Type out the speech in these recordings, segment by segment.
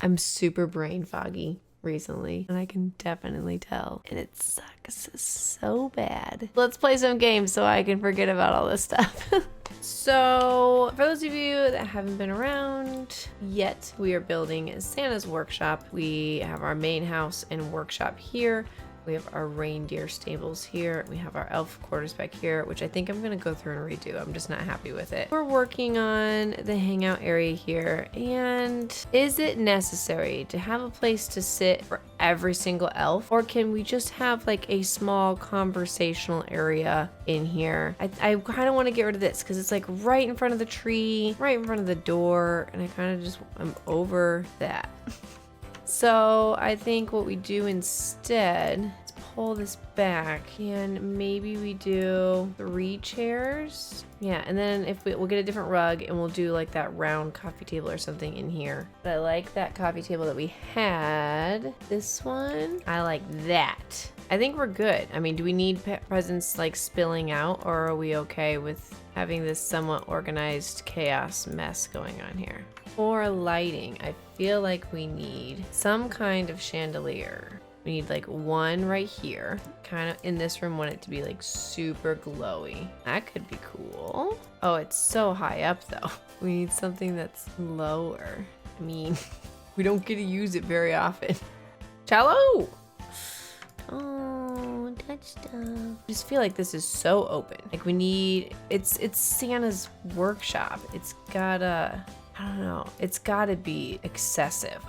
I'm super brain foggy recently, and I can definitely tell, and it sucks so bad. Let's play some games so I can forget about all this stuff. So for those of you that haven't been around yet, we are building Santa's workshop. We have our main house and workshop here. We have our reindeer stables here. We have our elf quarters back here, which I think I'm gonna go through and redo. I'm just not happy with it. We're working on the hangout area here. And is it necessary to have a place to sit for every single elf? Or can we just have like a small conversational area in here? I kind of want to get rid of this because it's like right in front of the tree, right in front of the door. And I kind of just, I'm over that. So I think what we do instead is pull this back and maybe we do 3 chairs. Yeah, and then if we'll get a different rug and we'll do like that round coffee table or something in here. But I like that coffee table that we had. This one, I like that. I think we're good. I mean, do we need presents like spilling out, or are we okay with having this somewhat organized chaos mess going on here? For lighting, I feel like we need some kind of chandelier. We need like one right here. Kind of in this room, want it to be like super glowy. That could be cool. Oh, it's so high up though. We need something that's lower. I mean, we don't get to use it very often. Cello! Oh, touchdown. I just feel like this is so open. Like we need, it's Santa's workshop. It's gotta, I don't know, it's gotta be excessive.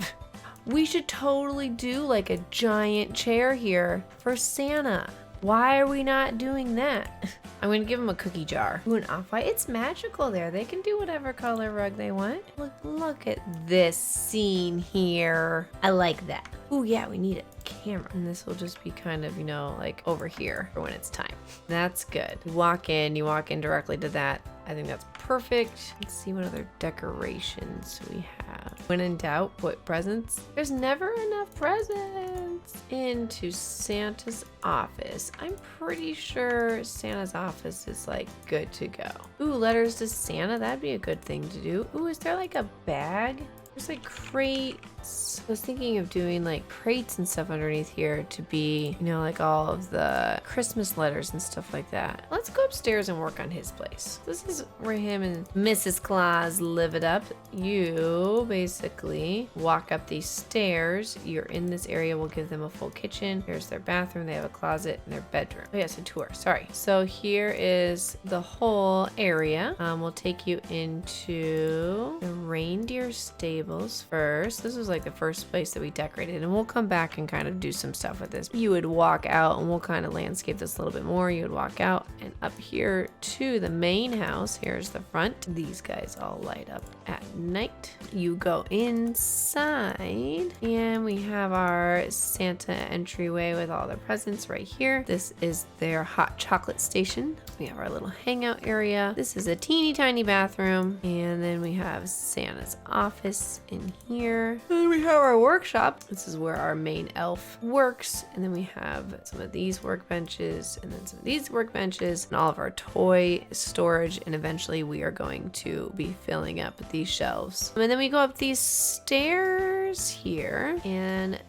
We should totally do like a giant chair here for Santa. Why are we not doing that? I'm gonna give him a cookie jar. Ooh, an off-white. It's magical there. They can do whatever color rug they want. Look at this scene here. I like that. Ooh, yeah, we need a camera. And this will just be kind of, you know, like over here for when it's time. That's good. You walk in directly to that. I think that's perfect. Let's see what other decorations we have. When in doubt, put presents. There's never enough presents. Into Santa's office. I'm pretty sure Santa's office is like good to go. Ooh, letters to Santa. That'd be a good thing to do. Ooh, is there like a bag? There's like crates. I was thinking of doing like crates and stuff underneath here to be, you know, like all of the Christmas letters and stuff like that. Let's go upstairs and work on his place. This is where him and Mrs. Claus live it up. You basically walk up these stairs. You're in this area. We'll give them a full kitchen. Here's their bathroom. They have a closet and their bedroom. Oh yes, a tour. Sorry. So here is the whole area. We'll take you into the reindeer stable first. This was like the first place that we decorated, and we'll come back and kind of do some stuff with this. You would walk out and we'll kind of landscape this a little bit more. You would walk out and up here to the main house. Here's the front. These guys all light up at night. You go inside and we have our Santa entryway with all their presents right here. This is their hot chocolate station. We have our little hangout area. This is a teeny tiny bathroom, and then we have Santa's office in here. And then we have our workshop. This is where our main elf works. And then we have some of these workbenches and then some of these workbenches and all of our toy storage. And eventually we are going to be filling up these shelves. And then we go up these stairs here, and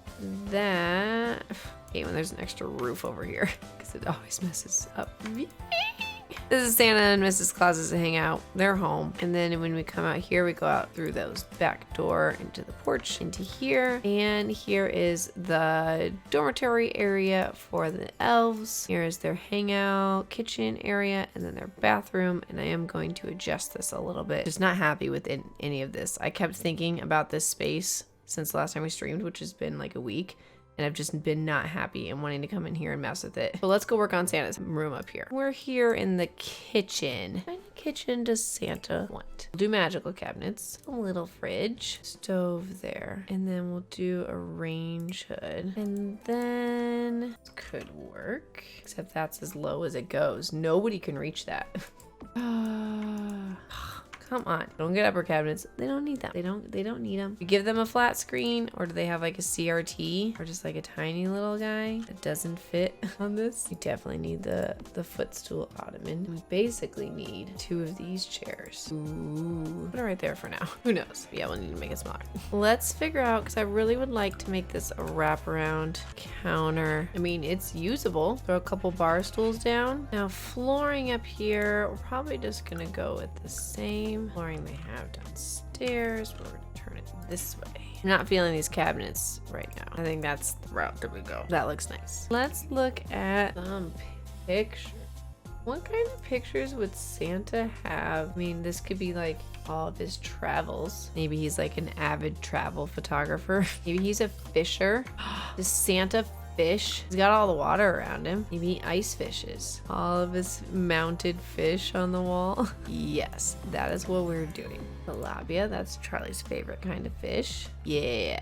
that, okay, when there's an extra roof over here because it always messes up. This is Santa and Mrs. Claus's hangout. They're home. And then when we come out here, we go out through those back door into the porch, into here. And here is the dormitory area for the elves. Here is their hangout kitchen area and then their bathroom. And I am going to adjust this a little bit. Just not happy with any of this. I kept thinking about this space since the last time we streamed, which has been like a week. And I've just been not happy and wanting to come in here and mess with it. So let's go work on Santa's room up here. We're here in the kitchen. What kind of kitchen does Santa want? We'll do magical cabinets, a little fridge, stove there, and then we'll do a range hood. And then this could work, except that's as low as it goes. Nobody can reach that. Come on. Don't get upper cabinets. They don't need them. They don't need them. You give them a flat screen, or do they have like a CRT or just like a tiny little guy that doesn't fit on this? We definitely need the footstool ottoman. We basically need 2 of these chairs. Ooh. Put it right there for now. Who knows? Yeah, we'll need to make it smaller. Let's figure out, because I really would like to make this a wraparound counter. I mean, it's usable. Throw a couple bar stools down. Now, flooring up here, we're probably just gonna go with the same flooring they have downstairs, but we're gonna turn it this way. I'm not feeling these cabinets right now. I think that's the route that we go. That looks nice. Let's look at some pictures. What kind of pictures would Santa have? I mean, this could be like all of his travels. Maybe he's like an avid travel photographer. Maybe he's a fisher. Does Santa fish? He's got all the water around him. Maybe he ice fishes. All of his mounted fish on the wall. Yes, that is what we're doing. Tilapia, that's Charlie's favorite kind of fish. Yeah.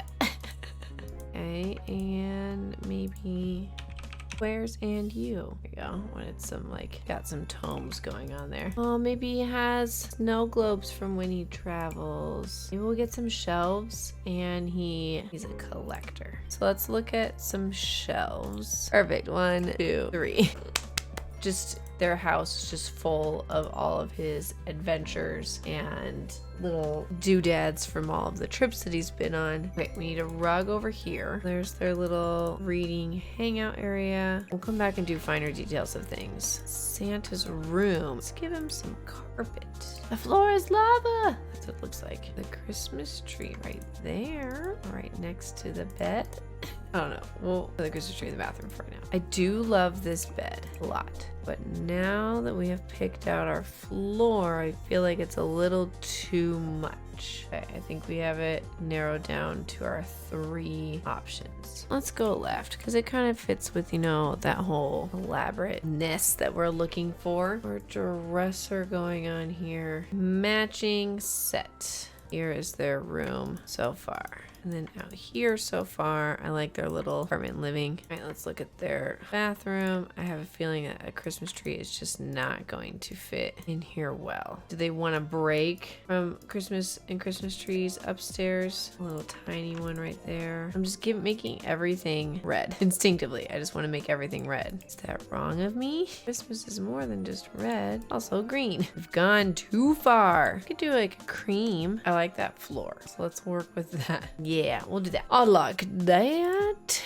Okay, and maybe squares and you. There you go. Wanted some like, got some tomes going on there. Oh, maybe he has snow globes from when he travels. Maybe we'll get some shelves, and he's a collector. So let's look at some shelves. Perfect. 1, 2, 3. Just their house is just full of all of his adventures and little doodads from all of the trips that he's been on. Okay, we need a rug over here. There's their little reading hangout area. We'll come back and do finer details of things. Santa's room. Let's give him some carpet. The floor is lava. That's what it looks like. The Christmas tree right there, right next to the bed. I don't know. We'll put the Christmas tree in the bathroom for now. I do love this bed a lot, but now that we have picked out our floor, I feel like it's a little too much. Okay, I think we have it narrowed down to our 3 options. Let's go left, because it kind of fits with, you know, that whole elaborateness that we're looking for. Our dresser going on here. Matching set. Here is their room so far. And then out here so far, I like their little apartment living. All right, let's look at their bathroom. I have a feeling that a Christmas tree is just not going to fit in here well. Do they want to break from Christmas and Christmas trees upstairs? A little tiny one right there. I'm just making everything red instinctively. I just want to make everything red. Is that wrong of me? Christmas is more than just red, also green. We've gone too far. We could do like a cream. I like that floor, so let's work with that. Yeah, we'll do that. I like that.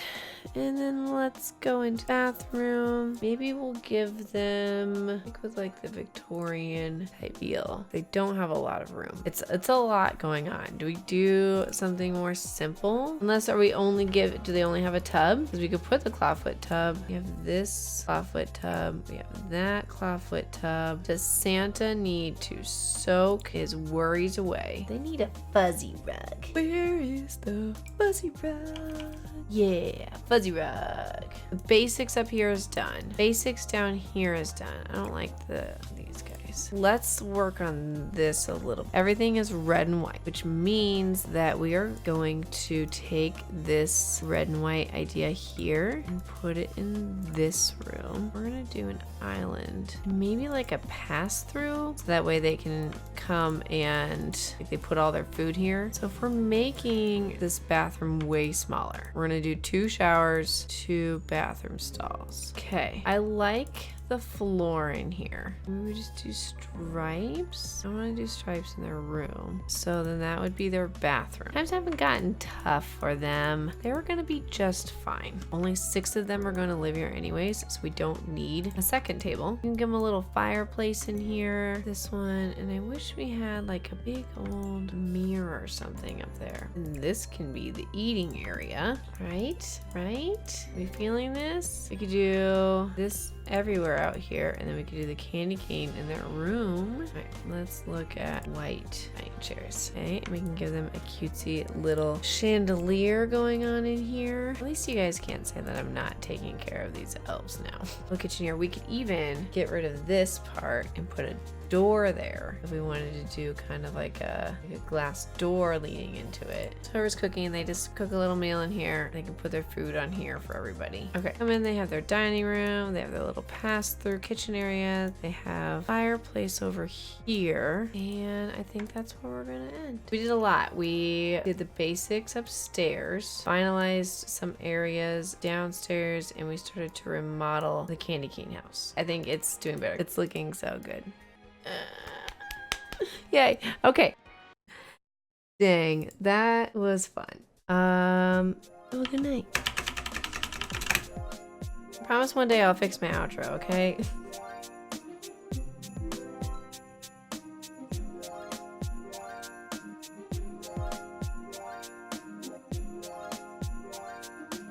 And then let's go into bathroom. Maybe we'll give them, I think, with like the Victorian type feel. They don't have a lot of room. It's a lot going on. Do we do something more simple? Unless do they only have a tub? Because we could put the clawfoot tub. We have this clawfoot tub. We have that clawfoot tub. Does Santa need to soak his worries away? They need a fuzzy rug. Where is the fuzzy rug? Yeah, fuzzy rug. The basics up here is done. Basics down here is done. I don't like these guys. Let's work on this a little. Everything is red and white, which means that we are going to take this red and white idea here and put it in this room. We're gonna do an island, maybe like a pass-through, so that way they can come and they put all their food here. So if we're making this bathroom way smaller, we're gonna do 2 showers, 2 bathroom stalls. Okay, I like the floor in here. Maybe we just do stripes. I want to do stripes in their room. So then that would be their bathroom. Times haven't gotten tough for them. They were going to be just fine. Only 6 of them are going to live here anyways, so we don't need a second table. You can give them a little fireplace in here. This one, and I wish we had like a big old mirror or something up there. And this can be the eating area, right? Right? Are we feeling this? We could do this everywhere out here, and then we could do the candy cane in their room. All right, let's look at white dining chairs. Okay, and we can give them a cutesy little chandelier going on in here. At least you guys can't say that I'm not taking care of these elves now. Look at you here. We could even get rid of this part and put a door there if we wanted to do kind of like a glass door leading into it. So whoever's cooking, they just cook a little meal in here. They can put their food on here for everybody. Okay, come in, they have their dining room, they have their little pass is their kitchen area. They have fireplace over here. And I think that's where we're gonna end. We did a lot. We did the basics upstairs, finalized some areas downstairs, and we started to remodel the candy cane house. I think it's doing better. It's looking so good. Yay. Okay. Dang, that was fun. Oh, good night. Promise one day I'll fix my outro, okay?